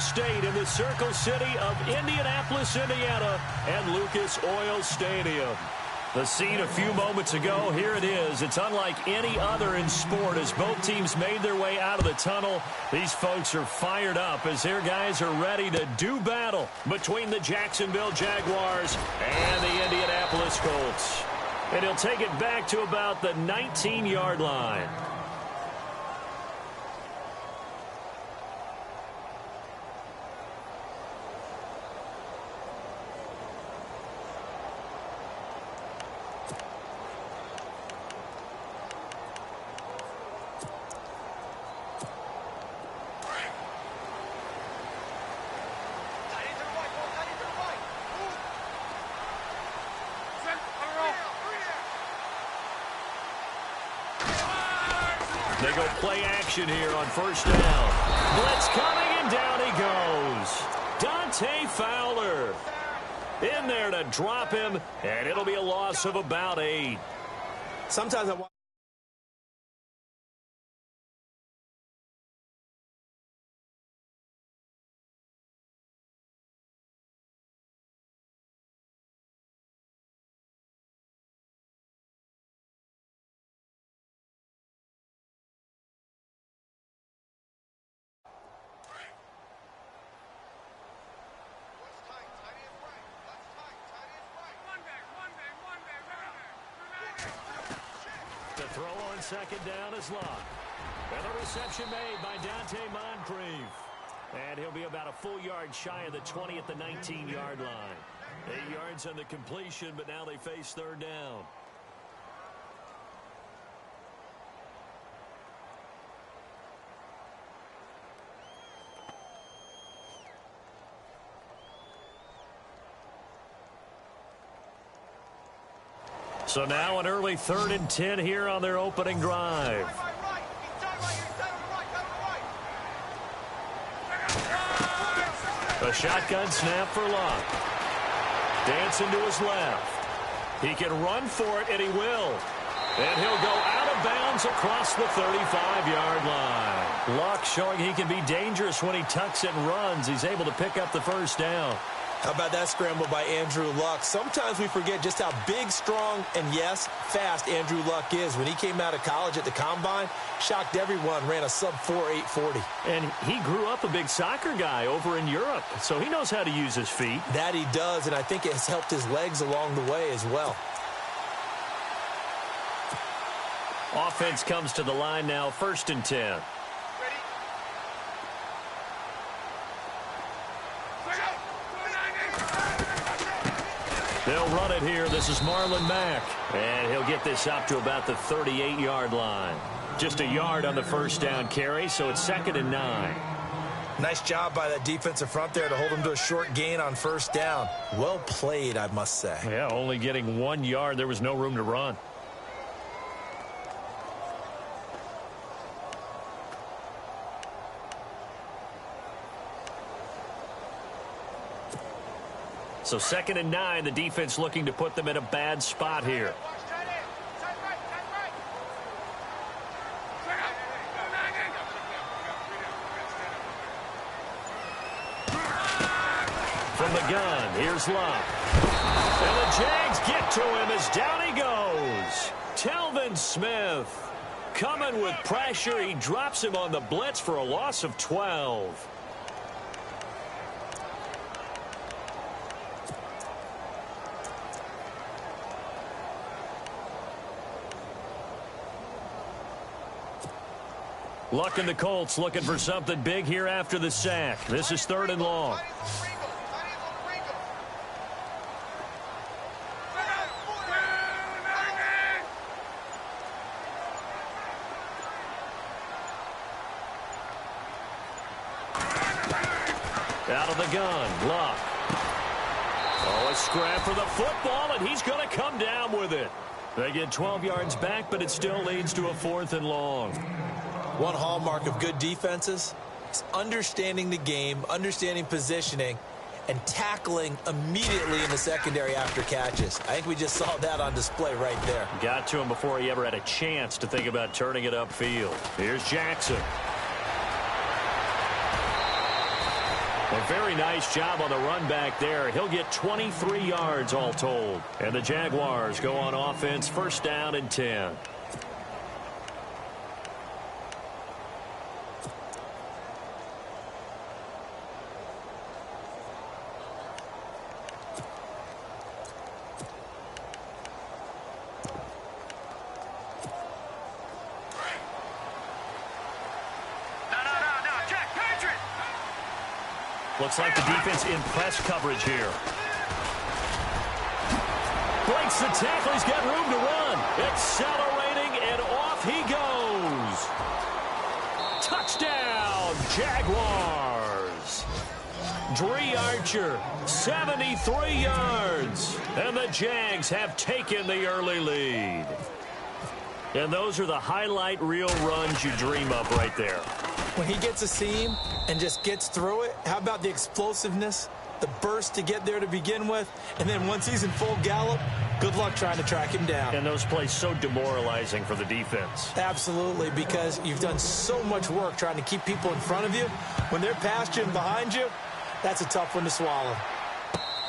State in the Circle City of Indianapolis, Indiana, and Lucas Oil Stadium. The scene a few moments ago, here it is. It's unlike any other in sport as both teams made their way out of the tunnel. These folks are fired up as their guys are ready to do battle between the Jacksonville Jaguars and the Indianapolis Colts. And he'll take it back to about the 19-yard line. They go play action here on first down. Blitz coming, and down he goes. Dante Fowler in there to drop him, and it'll be a loss of about 8. Sometimes The throw on second down is locked. And the reception made by Dante Moncrief. And he'll be about a full yard shy of the 20 at the 19-yard line. 8 yards on the completion, but now they face third down. So now an early 3rd and 10 here on their opening drive. A shotgun snap for Luck. Dancing to his left. He can run for it, and he will. And he'll go out of bounds across the 35-yard line. Luck showing he can be dangerous when he tucks it and runs. He's able to pick up the first down. How about that scramble by Andrew Luck? Sometimes we forget just how big, strong, and, yes, fast Andrew Luck is. When he came out of college at the Combine, shocked everyone, ran a sub-4 840. And he grew up a big soccer guy over in Europe, so he knows how to use his feet. That he does, and I think it has helped his legs along the way as well. Offense comes to the line now, 1st and 10. They'll run it here. This is Marlon Mack. And he'll get this up to about the 38-yard line. Just a yard on the first down carry, so it's 2nd and 9. Nice job by that defensive front there to hold him to a short gain on first down. Well played, I must say. Yeah, only getting 1 yard. There was no room to run. So 2nd and 9, the defense looking to put them in a bad spot here. From the gun, here's Luck. And the Jags get to him as down he goes. Telvin Smith coming with pressure. He drops him on the blitz for a loss of 12. Luck and the Colts looking for something big here after the sack. This is 3rd and long. Out of the gun, Luck. Oh, a scrap for the football, and he's going to come down with it. They get 12 yards back, but it still leads to a 4th and long. One hallmark of good defenses is understanding the game, understanding positioning, and tackling immediately in the secondary after catches. I think we just saw that on display right there. Got to him before he ever had a chance to think about turning it upfield. Here's Jackson. A very nice job on the run back there. He'll get 23 yards all told. And the Jaguars go on offense, first down and 10. Looks like the defense in press coverage here. Breaks the tackle. He's got room to run. Accelerating, and off he goes. Touchdown, Jaguars. Dree Archer, 73 yards. And the Jags have taken the early lead. And those are the highlight reel runs you dream up right there. When he gets a seam and just gets through it, how about the explosiveness, the burst to get there to begin with, and then once he's in full gallop, good luck trying to track him down. And those plays so demoralizing for the defense. Absolutely, because you've done so much work trying to keep people in front of you. When they're past you and behind you, that's a tough one to swallow.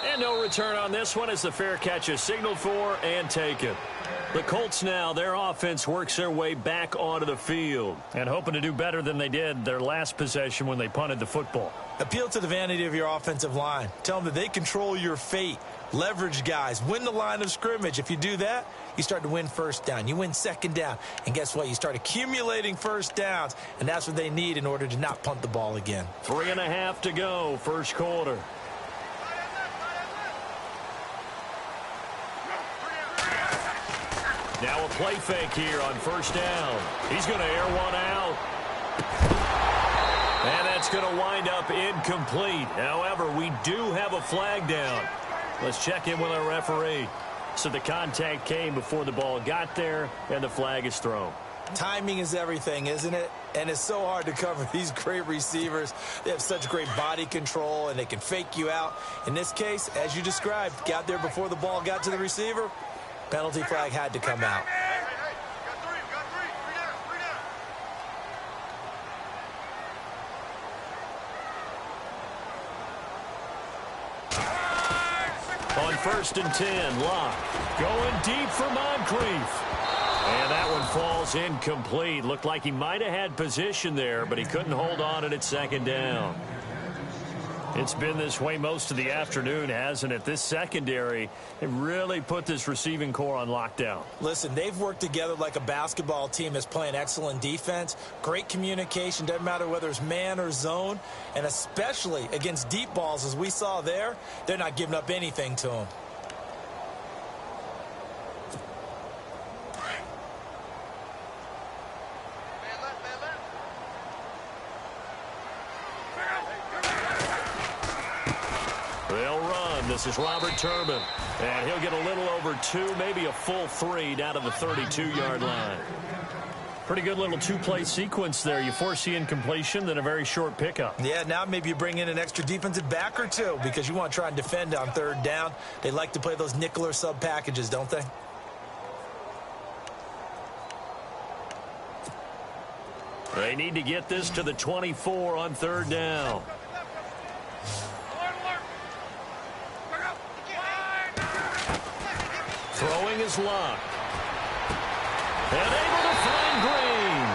And no return on this one as the fair catch is signaled for and taken. The Colts now, their offense works their way back onto the field and hoping to do better than they did their last possession when they punted the football. Appeal to the vanity of your offensive line. Tell them that they control your fate. Leverage guys. Win the line of scrimmage. If you do that, you start to win first down. You win second down. And guess what? You start accumulating first downs, and that's what they need in order to not punt the ball again. 3.5 to go, first quarter. Now a play fake here on first down. He's going to air one out. And that's going to wind up incomplete. However, we do have a flag down. Let's check in with our referee. So the contact came before the ball got there, and the flag is thrown. Timing is everything, isn't it? And it's so hard to cover these great receivers. They have such great body control, and they can fake you out. In this case, as you described, got there before the ball got to the receiver. Penalty flag had to come out. On first and 10, Locke going deep for Moncrief. And that one falls incomplete. Looked like he might have had position there, but he couldn't hold on at second down. It's been this way most of the afternoon, hasn't it? This secondary, it really put this receiving core on lockdown. Listen, they've worked together like a basketball team that's playing excellent defense. Great communication, doesn't matter whether it's man or zone. And especially against deep balls, as we saw there, they're not giving up anything to them. This is Robert Turbin, and he'll get a little over 2, maybe a full 3 down to the 32-yard line. Pretty good little two-play sequence there. You force the incompletion, then a very short pickup. Yeah, now maybe you bring in an extra defensive back or two because you want to try and defend on third down. They like to play those nickel or sub packages, don't they? They need to get this to the 24 on third down. Throwing his luck. And able to find Green.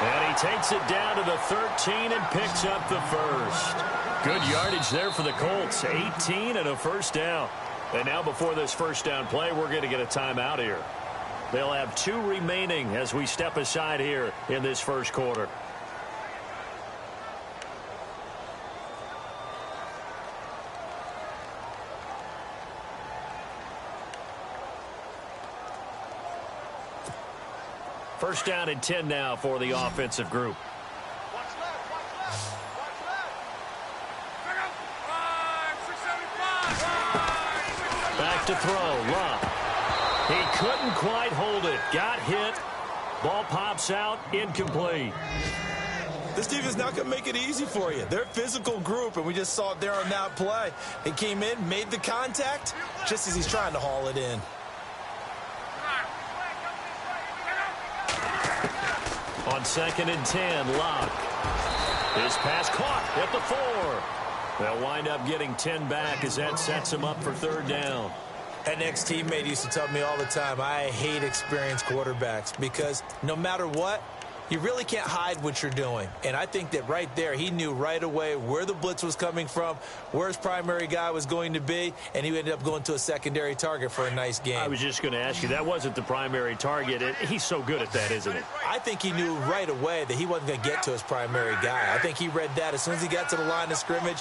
And he takes it down to the 13 and picks up the first. Good yardage there for the Colts. 18 and a first down. And now before this first down play, we're going to get a timeout here. They'll have 2 remaining as we step aside here in this first quarter. First down and 10 now for the offensive group. Back to throw. Love. He couldn't quite hold it. Got hit. Ball pops out. Incomplete. This team is not going to make it easy for you. They're a physical group, and we just saw it there on that play. They came in, made the contact, just as he's trying to haul it in. On second and 10, Locke. His pass caught at the 4. They'll wind up getting 10 back as that sets them up for third down. An ex-teammate used to tell me all the time, I hate experienced quarterbacks because no matter what, you really can't hide what you're doing. And I think that right there, he knew right away where the blitz was coming from, where his primary guy was going to be, and he ended up going to a secondary target for a nice game. I was just going to ask you, that wasn't the primary target. He's so good at that, isn't it? I think he knew right away that he wasn't going to get to his primary guy. I think he read that as soon as he got to the line of scrimmage,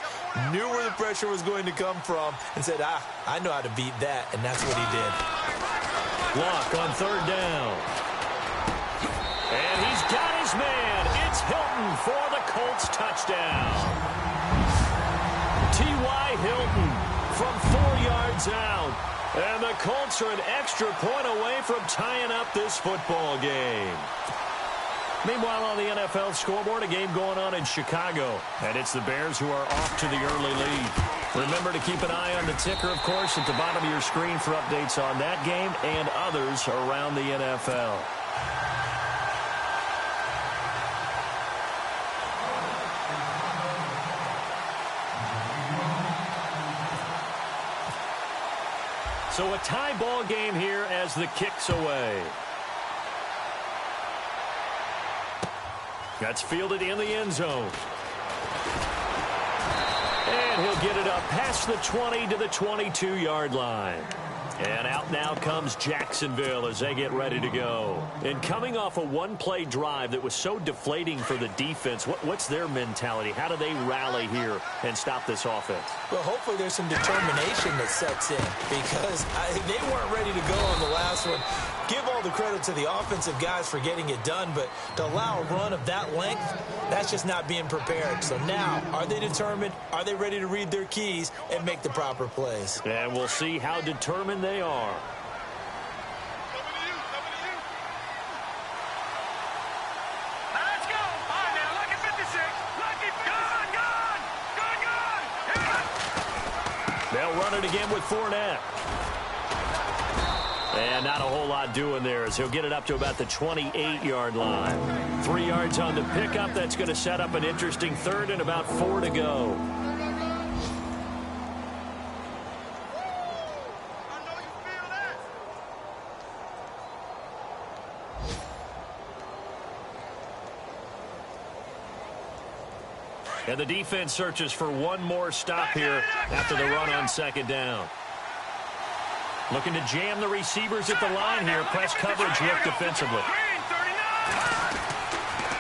knew where the pressure was going to come from, and said, I know how to beat that, and that's what he did. Block on third down. And he's got his man. It's Hilton for the Colts touchdown. T.Y. Hilton from 4 yards out. And the Colts are an extra point away from tying up this football game. Meanwhile, on the NFL scoreboard, a game going on in Chicago. And it's the Bears who are off to the early lead. Remember to keep an eye on the ticker, of course, at the bottom of your screen for updates on that game and others around the NFL. So a tie ball game here as the kick's away. That's fielded in the end zone. And he'll get it up past the 20 to the 22-yard line. And out now comes Jacksonville as they get ready to go. And coming off a one-play drive that was so deflating for the defense, what's their mentality? How do they rally here and stop this offense? Well, hopefully there's some determination that sets in because they weren't ready to go on the last one. Give all the credit to the offensive guys for getting it done, but to allow a run of that length, that's just not being prepared. So now, are they determined? Are they ready to read their keys and make the proper plays? And we'll see how determined they are. Let's go. All right, now, lucky 56. Lucky 56. Good. They'll run it again with Fournette. And not a whole lot doing there as he'll get it up to about the 28-yard line. 3 yards on the pickup. That's going to set up an interesting third and about 4 to go. And the defense searches for one more stop here after the run on second down. Looking to jam the receivers at the line here. Press coverage look defensively.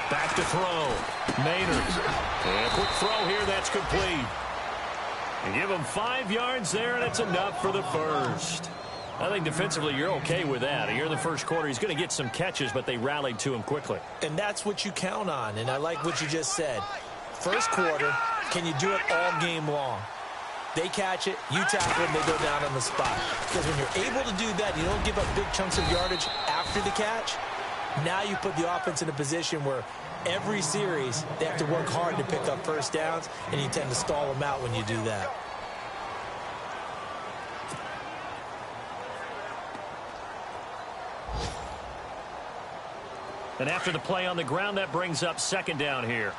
Back to throw. Maynard. And a quick throw here. That's complete. And give him 5 yards there, and it's enough for the first. I think defensively you're okay with that. Here in the first quarter, he's going to get some catches, but they rallied to him quickly. And that's what you count on, and I like what you just said. First quarter, can you do it all game long? They catch it, you tackle them, they go down on the spot. Because when you're able to do that, you don't give up big chunks of yardage after the catch. Now you put the offense in a position where every series they have to work hard to pick up first downs, and you tend to stall them out when you do that. And after the play on the ground, that brings up second down here.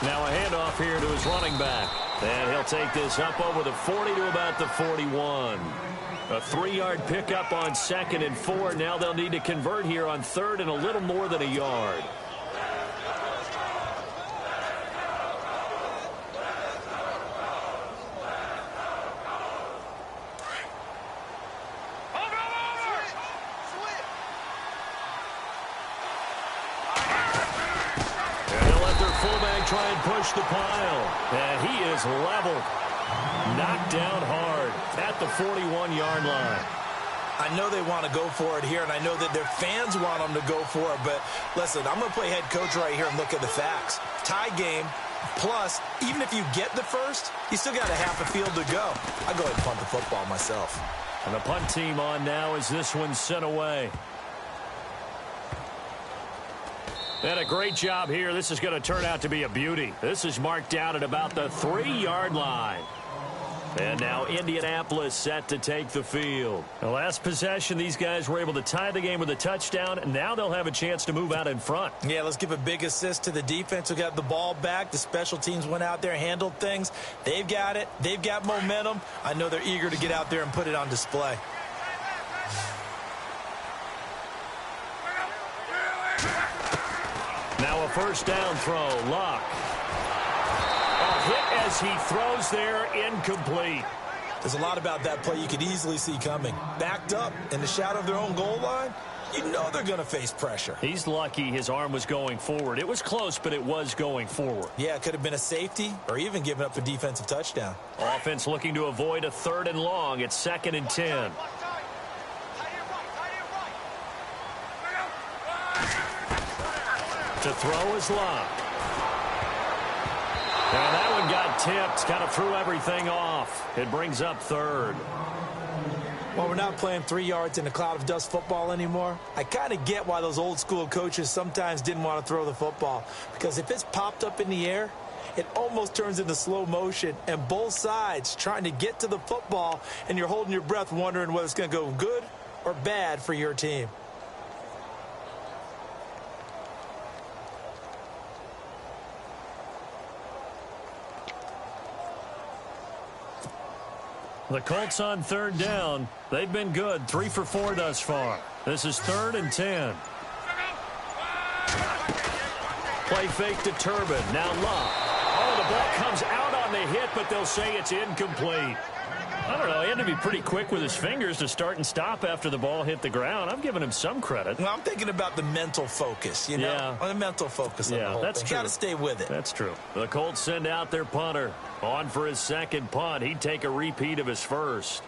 Now a handoff here to his running back. And he'll take this up over the 40 to about the 41. A 3-yard pickup on second and 4. Now they'll need to convert here on third and a little more than a yard. Try and push the pile. And he is leveled. Knocked down hard at the 41-yard line. I know they want to go for it here, and I know that their fans want them to go for it, but listen, I'm going to play head coach right here and look at the facts. Tie game, plus, even if you get the first, you still got a half a field to go. I go ahead and punt the football myself. And the punt team on now as this one's sent away. And a great job here. This is going to turn out to be a beauty. This is marked down at about the 3-yard line. And now Indianapolis set to take the field. The last possession, these guys were able to tie the game with a touchdown, and now they'll have a chance to move out in front. Yeah, let's give a big assist to the defense who got the ball back. The special teams went out there, handled things. They've got it. They've got momentum. I know they're eager to get out there and put it on display. Now a first down throw. Luck. Hit as he throws there, incomplete. There's a lot about that play you could easily see coming. Backed up in the shadow of their own goal line, you know they're going to face pressure. He's lucky his arm was going forward. It was close, but it was going forward. Yeah, it could have been a safety or even given up a defensive touchdown. Offense looking to avoid a 3rd and long. It's 2nd and 10. To throw is Luck. And that one got tipped, kind of threw everything off. It brings up 3rd. Well, we're not playing 3 yards in a cloud of dust football anymore. I kind of get why those old school coaches sometimes didn't want to throw the football. Because if it's popped up in the air, it almost turns into slow motion. And both sides trying to get to the football, and you're holding your breath wondering whether it's going to go good or bad for your team. The Colts on 3rd down. They've been good. 3 for 4 thus far. This is 3rd and 10. Play fake to Turbin. Now Luck. Oh, the ball comes out on the hit, but they'll say it's incomplete. I don't know. He had to be pretty quick with his fingers to start and stop after the ball hit the ground. I'm giving him some credit. Well, I'm thinking about the mental focus, you know? Yeah. On the mental focus on the whole that's thing. true. Got to stay with it. That's true. The Colts send out their punter. On for his 2nd punt. He'd take a repeat of his first.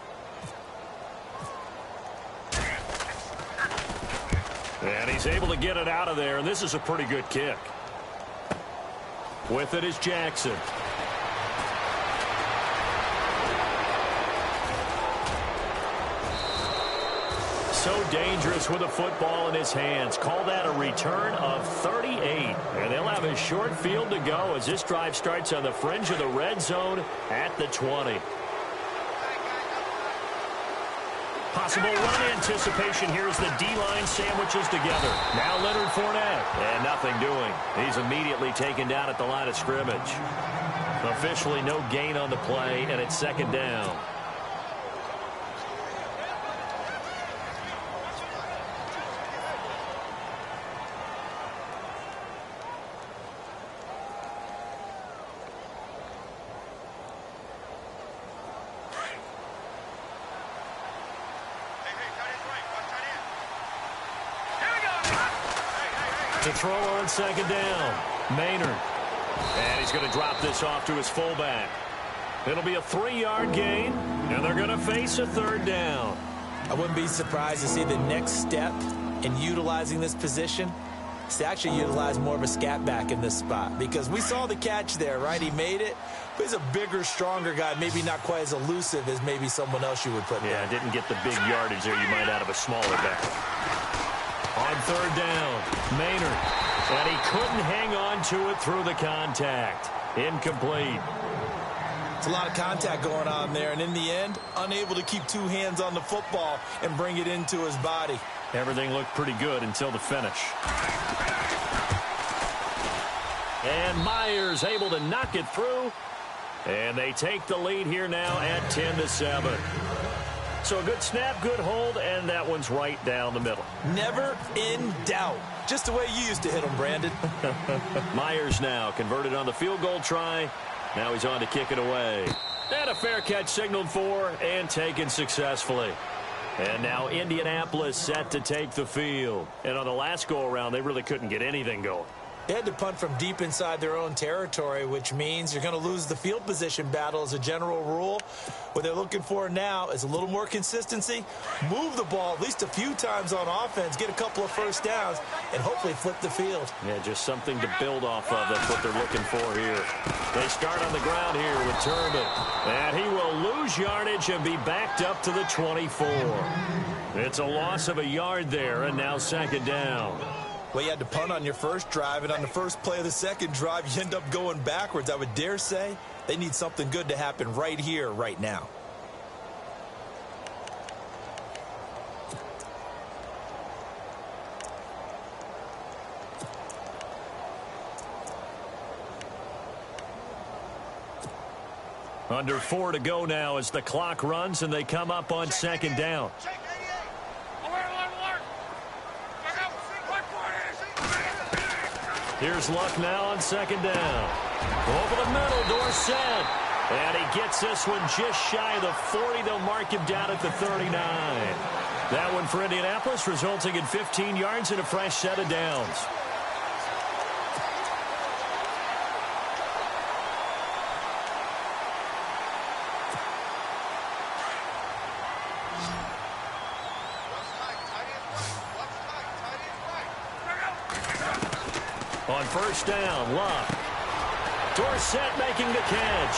And he's able to get it out of there, and this is a pretty good kick. With it is Jackson. So dangerous with a football in his hands. Call that a return of 38. And they'll have a short field to go as this drive starts on the fringe of the red zone at the 20. Possible run anticipation here as the D-line sandwiches together. Now Leonard Fournette. And nothing doing. He's immediately taken down at the line of scrimmage. Officially no gain on the play, and it's 2nd down. To throw on 2nd down, Maynard. And he's going to drop this off to his fullback. It'll be a 3-yard gain, and they're going to face a 3rd down. I wouldn't be surprised to see the next step in utilizing this position is to actually utilize more of a scat back in this spot. Because we saw the catch there, right? He made it. But he's a bigger, stronger guy, maybe not quite as elusive as maybe someone else you would put there. Yeah, didn't get the big yardage there you might out of a smaller back. On 3rd down, Maynard. And he couldn't hang on to it through the contact. Incomplete. It's a lot of contact going on there, and in the end, unable to keep 2 hands on the football and bring it into his body. Everything looked pretty good until the finish. And Myers able to knock it through. And they take the lead here now at 10-7. So a good snap, good hold, and that one's right down the middle. Never in doubt. Just the way you used to hit them, Brandon. Myers now converted on the field goal try. Now he's on to kick it away. And a fair catch signaled for and taken successfully. And now Indianapolis set to take the field. And on the last go-around, they really couldn't get anything going. They had to punt from deep inside their own territory, which means you're going to lose the field position battle as a general rule. What they're looking for now is a little more consistency, move the ball at least a few times on offense, get a couple of first downs, and hopefully flip the field. Yeah, just something to build off of. That's what they're looking for here. They start on the ground here with Turbin. And he will lose yardage and be backed up to the 24. It's a loss of a yard there, and now 2nd down. Well, you had to punt on your first drive, and on the first play of the second drive, you end up going backwards. I would dare say they need something good to happen right here, right now. Under 4 to go now as the clock runs and they come up on second down. Here's Luck now on second down. Over the middle, Dorsett. And he gets this one just shy of the 40. They'll mark him down at the 39. That one for Indianapolis, resulting in 15 yards and a fresh set of downs. On first down, Luck. Dorsett making the catch.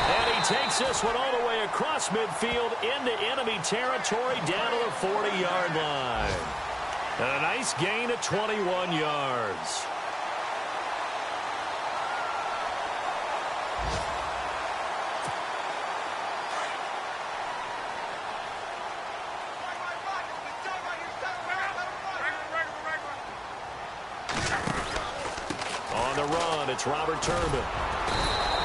And he takes this one all the way across midfield into enemy territory down to the 40-yard line. And a nice gain of 21 yards. It's Robert Turbin.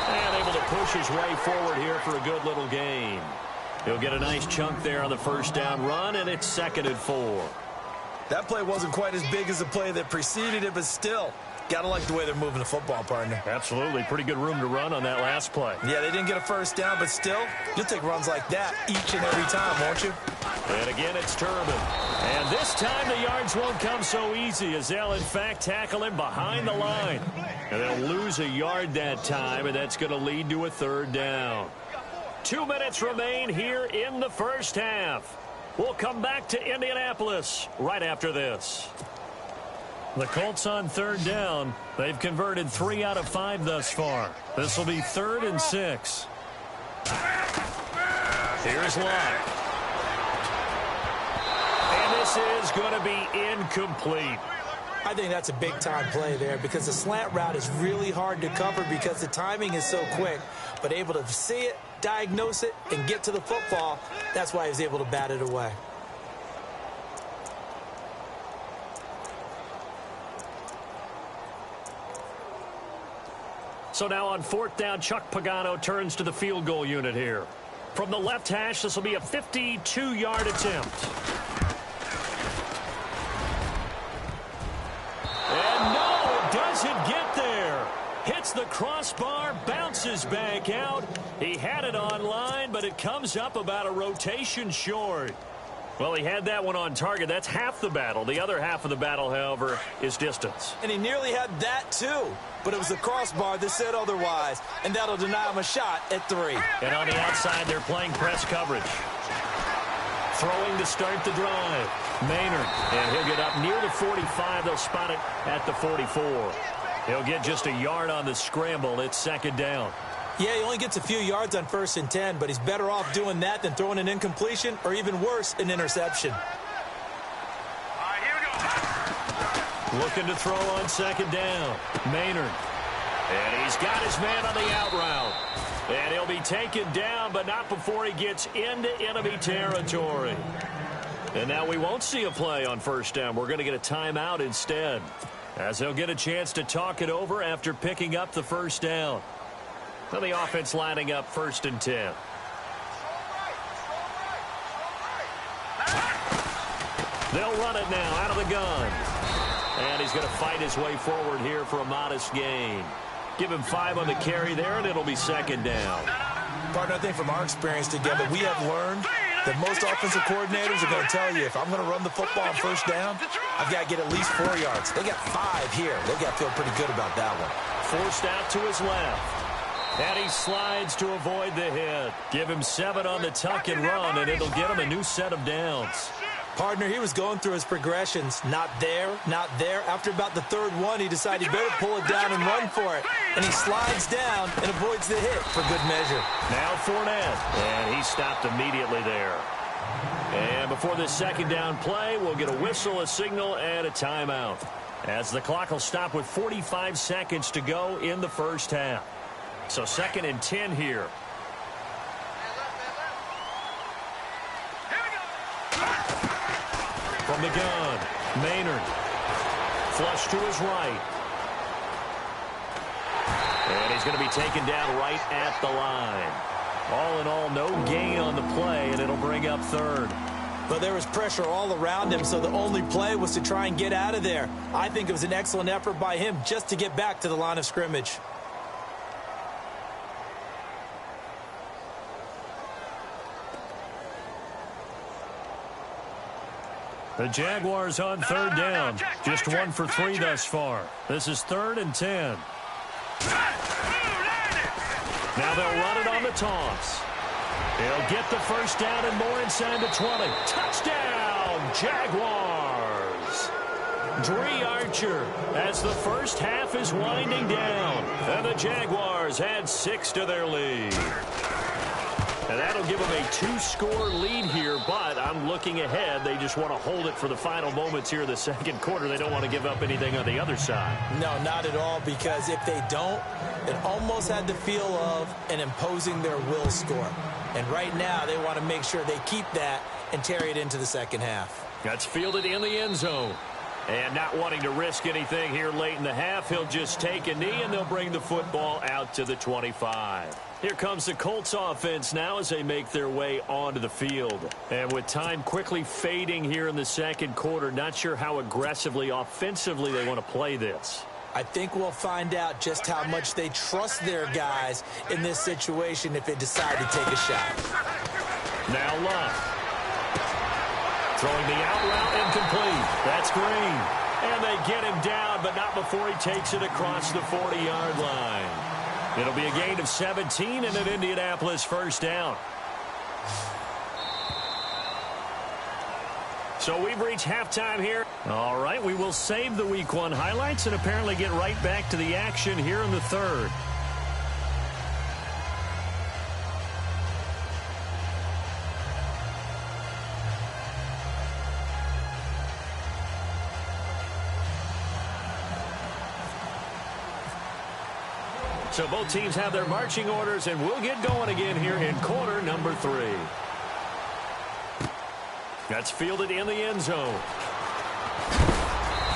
And able to push his way forward here for a good little gain. He'll get a nice chunk there on the first down run, and it's 2nd and 4. That play wasn't quite as big as the play that preceded it, but still, gotta like the way they're moving the football, partner. Absolutely. Pretty good room to run on that last play. Yeah, they didn't get a first down, but still, you'll take runs like that each and every time, won't you? And again, it's Turbin. And this time the yards won't come so easy as they'll, in fact, tackle him behind the line. And they'll lose a yard that time, and that's going to lead to a 3rd down. 2 minutes remain here in the first half. We'll come back to Indianapolis right after this. The Colts on 3rd down. They've converted 3 out of 5 thus far. This will be 3rd and 6. Here's Luck. And this is going to be incomplete. I think that's a big-time play there because the slant route is really hard to cover because the timing is so quick. But able to see it, diagnose it, and get to the football, that's why he was able to bat it away. So now on 4th down, Chuck Pagano turns to the field goal unit here. From the left hash, this will be a 52-yard attempt. And no, it doesn't get there. Hits the crossbar, bounces back out. He had it on line, but it comes up about a rotation short. Well, he had that one on target. That's half the battle. The other half of the battle, however, is distance. And he nearly had that, too. But it was the crossbar that said otherwise, and that'll deny him a shot at 3. And on the outside, they're playing press coverage. Throwing to start the drive. Maynard, and he'll get up near the 45. They'll spot it at the 44. He'll get just a yard on the scramble. It's 2nd down. Yeah, he only gets a few yards on 1st and 10, but he's better off doing that than throwing an incompletion or even worse, an interception. Looking to throw on 2nd down. Maynard. And he's got his man on the out route. And he'll be taken down, but not before he gets into enemy territory. And now we won't see a play on 1st down. We're going to get a timeout instead, as they'll get a chance to talk it over after picking up the 1st down. Well, the offense lining up 1st and 10. They'll run it now out of the gun. And he's going to fight his way forward here for a modest gain. Give him 5 on the carry there, and it'll be 2nd down. Partner, I think from our experience together, we have learned that most offensive coordinators are going to tell you, if I'm going to run the football on 1st down, I've got to get at least 4 yards. They got 5 here. They've got to feel pretty good about that one. Forced out to his left. And he slides to avoid the hit. Give him 7 on the tuck and run, and it'll get him a new set of downs. Partner, he was going through his progressions. Not there, not there. After about the 3rd one, he decided he better pull it down and run for it. And he slides down and avoids the hit for good measure. Now Fournette. And he stopped immediately there. And before this second down play, we'll get a whistle, a signal, and a timeout, as the clock will stop with 45 seconds to go in the first half. So 2nd and 10 here. From the gun, Maynard. Flush to his right. And he's going to be taken down right at the line. All in all, no gain on the play, and it'll bring up 3rd. But there was pressure all around him, so the only play was to try and get out of there. I think it was an excellent effort by him just to get back to the line of scrimmage. The Jaguars on 3rd down. Just 1 for 3 thus far. This is 3rd and 10. Now they'll run it on the toss. They'll get the first down and more inside the 20. Touchdown, Jaguars. Dree Archer as the first half is winding down. And the Jaguars add 6 to their lead. And that'll give them a 2-score lead here, but I'm looking ahead. They just want to hold it for the final moments here in the second quarter. They don't want to give up anything on the other side. No, not at all, because if they don't, it almost had the feel of an imposing their will score. And right now, they want to make sure they keep that and carry it into the second half. That's fielded in the end zone. And not wanting to risk anything here late in the half, he'll just take a knee, and they'll bring the football out to the 25. Here comes the Colts offense now as they make their way onto the field. And with time quickly fading here in the second quarter, not sure how aggressively, offensively they want to play this. I think we'll find out just how much they trust their guys in this situation if they decide to take a shot. Now Luck. Throwing the out route incomplete. That's Green. And they get him down, but not before he takes it across the 40-yard line. It'll be a gain of 17 and an Indianapolis first down. So we've reached halftime here. All right, we will save the Week 1 highlights and apparently get right back to the action here in the third. So both teams have their marching orders, and we'll get going again here in quarter number 3. That's fielded in the end zone.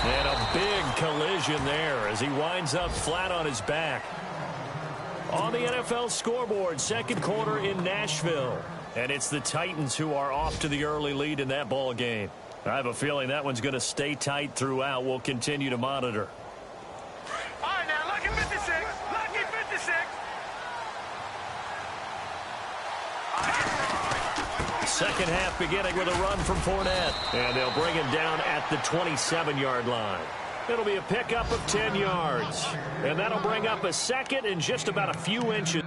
And a big collision there as he winds up flat on his back. On the NFL scoreboard, second quarter in Nashville. And it's the Titans who are off to the early lead in that ball game. I have a feeling that one's going to stay tight throughout. We'll continue to monitor. All right, now, lucky 56. Lucky 56. Second half beginning with a run from Fournette. And they'll bring him down at the 27-yard line. It'll be a pickup of 10 yards. And that'll bring up a second in just about a few inches.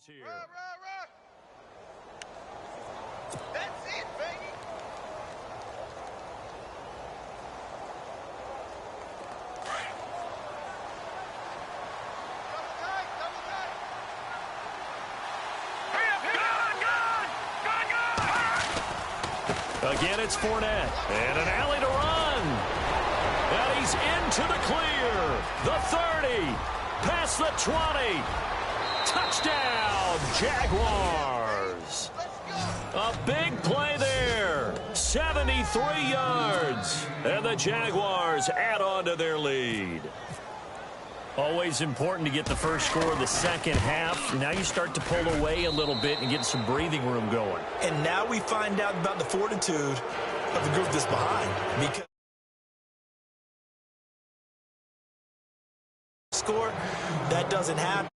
Here. Run. That's it, baby. Again, it's Fournette. And an alley to run. And he's into the clear. The 30. Past the 20. Touchdown, Jaguars. A big play there. 73 yards. And the Jaguars add on to their lead. Always important to get the first score of the second half. Now you start to pull away a little bit and get some breathing room going. And now we find out about the fortitude of the group that's behind. Because score, that doesn't happen.